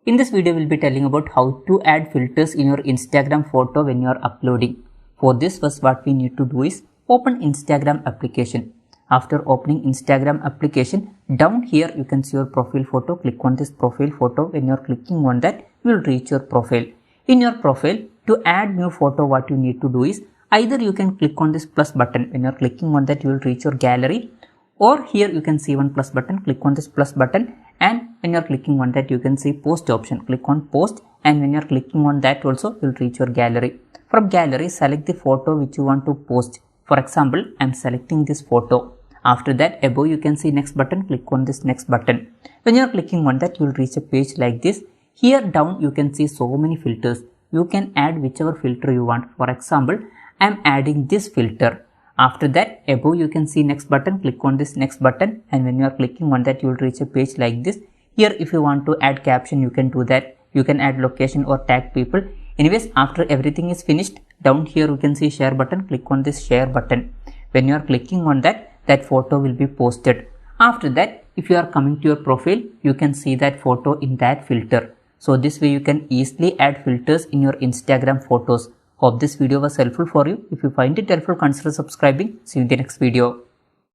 In this video, we'll be telling about how to add filters in your Instagram photo when you are uploading. For this, first what we need to do is open Instagram application. After opening Instagram application, down here you can see your profile photo. Click on this profile photo. When you are clicking on that, you will reach your profile. In your profile, to add new photo, what you need to do is either you can click on this plus button. When you are clicking on that, you will reach your gallery. Or here you can see one plus button. Click on this plus button. And when you are clicking on that, you can see post option. Click on post, and when you are clicking on that also, you will reach your gallery. From gallery, select the photo which you want to post. For example, I am selecting this photo. After that, above you can see next button. Click on this next button. When you are clicking on that, you will reach a page like this. Here down you can see so many filters. You can add whichever filter you want. For example, I am adding this filter. After that, above you can see next button. Click on this next button, and when you are clicking on that, you will reach a page like this. Here if you want to add caption, you can do that. You can add location or tag people. Anyways, after everything is finished, down here you can see share button. Click on this share button. When you are clicking on that, that photo will be posted. After that, if you are coming to your profile, you can see that photo in that filter. So this way you can easily add filters in your Instagram photos. Hope this video was helpful for you. If you find it helpful, consider subscribing. See you in the next video.